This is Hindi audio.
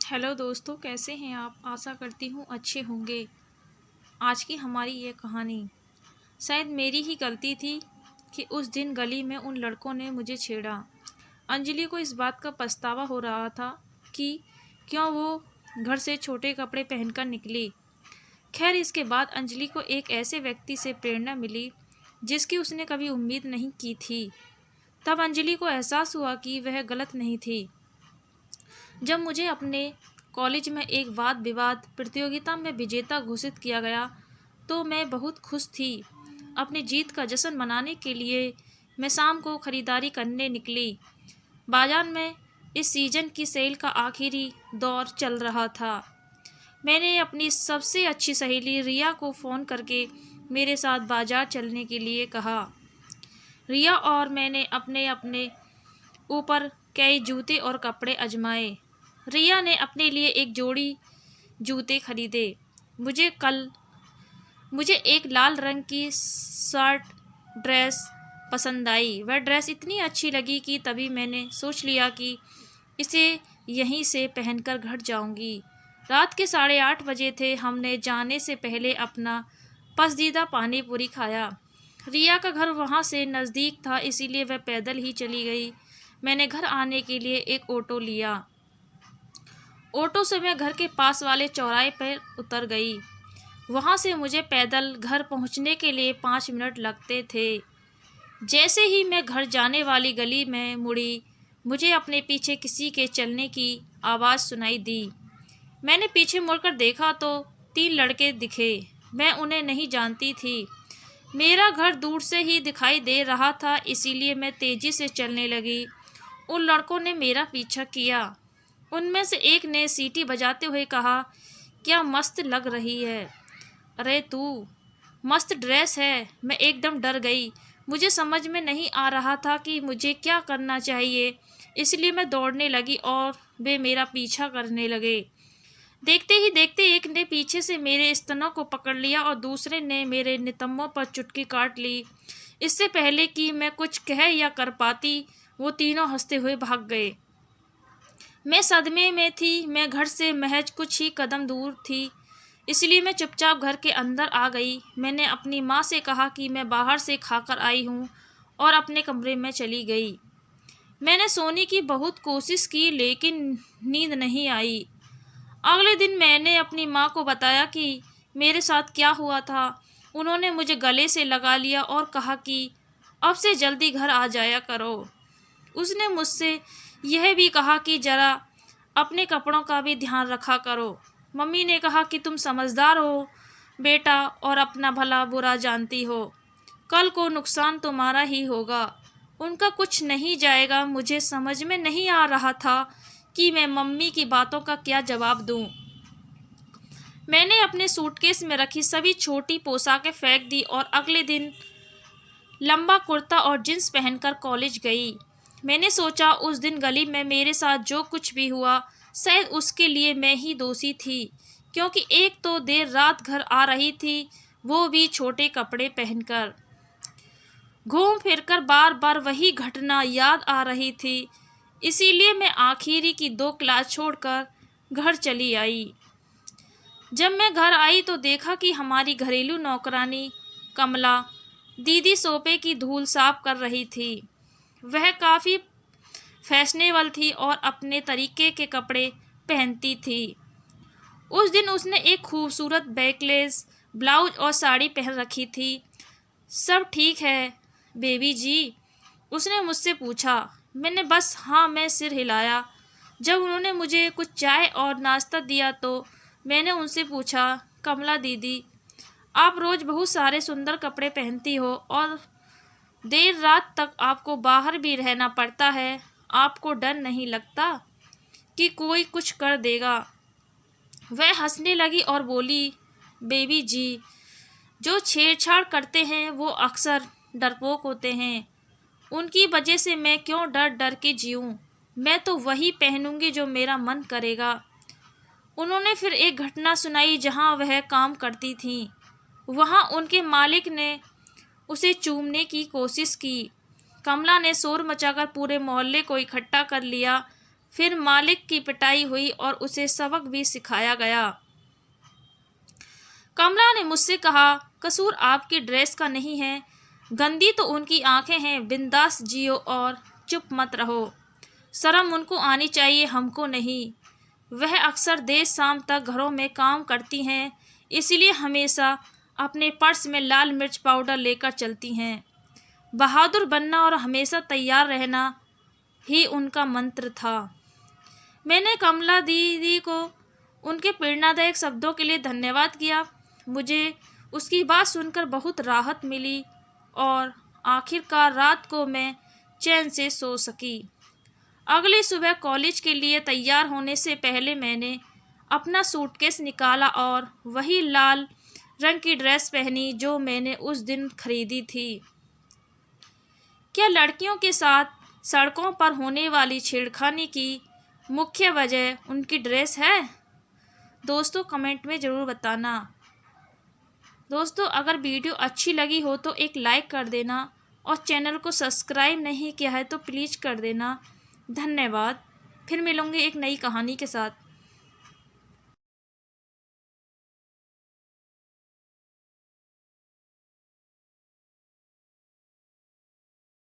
हेलो दोस्तों, कैसे हैं आप। आशा करती हूँ अच्छे होंगे। आज की हमारी ये कहानी शायद मेरी ही गलती थी कि उस दिन गली में उन लड़कों ने मुझे छेड़ा। अंजलि को इस बात का पछतावा हो रहा था कि क्यों वो घर से छोटे कपड़े पहनकर निकली। खैर, इसके बाद अंजलि को एक ऐसे व्यक्ति से प्रेरणा मिली जिसकी उसने कभी उम्मीद नहीं की थी। तब अंजलि को एहसास हुआ कि वह गलत नहीं थी। जब मुझे अपने कॉलेज में एक वाद विवाद प्रतियोगिता में विजेता घोषित किया गया तो मैं बहुत खुश थी। अपनी जीत का जश्न मनाने के लिए मैं शाम को खरीदारी करने निकली। बाजार में इस सीजन की सेल का आखिरी दौर चल रहा था। मैंने अपनी सबसे अच्छी सहेली रिया को फ़ोन करके मेरे साथ बाजार चलने के लिए कहा। रिया और मैंने अपने अपने ऊपर कई जूते और कपड़े आजमाए। रिया ने अपने लिए एक जोड़ी जूते खरीदे। मुझे एक लाल रंग की शर्ट ड्रेस पसंद आई। वह ड्रेस इतनी अच्छी लगी कि तभी मैंने सोच लिया कि इसे यहीं से पहनकर घर जाऊंगी। रात के 8:30 बजे थे। हमने जाने से पहले अपना पसंदीदा पानी पूरी खाया। रिया का घर वहाँ से नज़दीक था, इसीलिए वह पैदल ही चली गई। मैंने घर आने के लिए एक ऑटो लिया। ऑटो से मैं घर के पास वाले चौराहे पर उतर गई। वहाँ से मुझे पैदल घर पहुँचने के लिए 5 मिनट लगते थे। जैसे ही मैं घर जाने वाली गली में मुड़ी, मुझे अपने पीछे किसी के चलने की आवाज़ सुनाई दी। मैंने पीछे मुड़कर देखा तो 3 लड़के दिखे। मैं उन्हें नहीं जानती थी। मेरा घर दूर से ही दिखाई दे रहा था, इसीलिए मैं तेज़ी से चलने लगी। उन लड़कों ने मेरा पीछा किया। उनमें से एक ने सीटी बजाते हुए कहा, क्या मस्त लग रही है। अरे तू, मस्त ड्रेस है। मैं एकदम डर गई। मुझे समझ में नहीं आ रहा था कि मुझे क्या करना चाहिए, इसलिए मैं दौड़ने लगी और वे मेरा पीछा करने लगे। देखते ही देखते एक ने पीछे से मेरे स्तनों को पकड़ लिया और दूसरे ने मेरे नितंबों पर चुटकी काट ली। इससे पहले कि मैं कुछ कह या कर पाती, वो तीनों हंसते हुए भाग गए। मैं सदमे में थी। मैं घर से महज कुछ ही कदम दूर थी, इसलिए मैं चुपचाप घर के अंदर आ गई। मैंने अपनी माँ से कहा कि मैं बाहर से खाकर आई हूँ और अपने कमरे में चली गई। मैंने सोने की बहुत कोशिश की, लेकिन नींद नहीं आई। अगले दिन मैंने अपनी माँ को बताया कि मेरे साथ क्या हुआ था। उन्होंने मुझे गले से लगा लिया और कहा कि अब से जल्दी घर आ जाया करो। उसने मुझसे यह भी कहा कि ज़रा अपने कपड़ों का भी ध्यान रखा करो। मम्मी ने कहा कि तुम समझदार हो बेटा और अपना भला बुरा जानती हो। कल को नुकसान तुम्हारा ही होगा, उनका कुछ नहीं जाएगा। मुझे समझ में नहीं आ रहा था कि मैं मम्मी की बातों का क्या जवाब दूं। मैंने अपने सूटकेस में रखी सभी छोटी पोशाकें फेंक दी और अगले दिन लंबा कुर्ता और जींस पहनकर कॉलेज गई। मैंने सोचा उस दिन गली में मेरे साथ जो कुछ भी हुआ, शायद उसके लिए मैं ही दोषी थी, क्योंकि एक तो देर रात घर आ रही थी, वो भी छोटे कपड़े पहनकर। घूम फिरकर बार बार वही घटना याद आ रही थी, इसीलिए मैं आखिरी की 2 क्लास छोड़कर घर चली आई। जब मैं घर आई तो देखा कि हमारी घरेलू नौकरानी कमला दीदी सोफे की धूल साफ कर रही थी। वह काफ़ी फैशनेबल थी और अपने तरीके के कपड़े पहनती थी। उस दिन उसने एक खूबसूरत बैकलेस ब्लाउज और साड़ी पहन रखी थी। सब ठीक है बेबी जी, उसने मुझसे पूछा। मैंने बस हाँ में सिर हिलाया। जब उन्होंने मुझे कुछ चाय और नाश्ता दिया तो मैंने उनसे पूछा, कमला दीदी, आप रोज़ बहुत सारे सुंदर कपड़े पहनती हो और देर रात तक आपको बाहर भी रहना पड़ता है, आपको डर नहीं लगता कि कोई कुछ कर देगा। वह हंसने लगी और बोली, बेबी जी, जो छेड़छाड़ करते हैं वो अक्सर डरपोक होते हैं। उनकी वजह से मैं क्यों डर डर के जीऊँ। मैं तो वही पहनूंगी जो मेरा मन करेगा। उन्होंने फिर एक घटना सुनाई जहां वह काम करती थीं। वहां उनके मालिक ने उसे चूमने की कोशिश की। कमला ने शोर मचाकर पूरे मोहल्ले को इकट्ठा कर लिया। फिर मालिक की पिटाई हुई और उसे सबक भी सिखाया गया। कमला ने मुझसे कहा, कसूर आपकी ड्रेस का नहीं है, गंदी तो उनकी आंखें हैं। बिंदास जियो और चुप मत रहो। शर्म उनको आनी चाहिए, हमको नहीं। वह अक्सर देर शाम तक घरों में काम करती हैं, इसलिए हमेशा अपने पर्स में लाल मिर्च पाउडर लेकर चलती हैं। बहादुर बनना और हमेशा तैयार रहना ही उनका मंत्र था। मैंने कमला दीदी को उनके प्रेरणादायक शब्दों के लिए धन्यवाद किया। मुझे उसकी बात सुनकर बहुत राहत मिली और आखिरकार रात को मैं चैन से सो सकी। अगली सुबह कॉलेज के लिए तैयार होने से पहले मैंने अपना सूटकेस निकाला और वही लाल रंग की ड्रेस पहनी जो मैंने उस दिन खरीदी थी। क्या लड़कियों के साथ सड़कों पर होने वाली छेड़खानी की मुख्य वजह उनकी ड्रेस है? दोस्तों कमेंट में ज़रूर बताना। दोस्तों अगर वीडियो अच्छी लगी हो तो एक लाइक कर देना और चैनल को सब्सक्राइब नहीं किया है तो प्लीज़ कर देना। धन्यवाद। फिर मिलूंगी एक नई कहानी के साथ।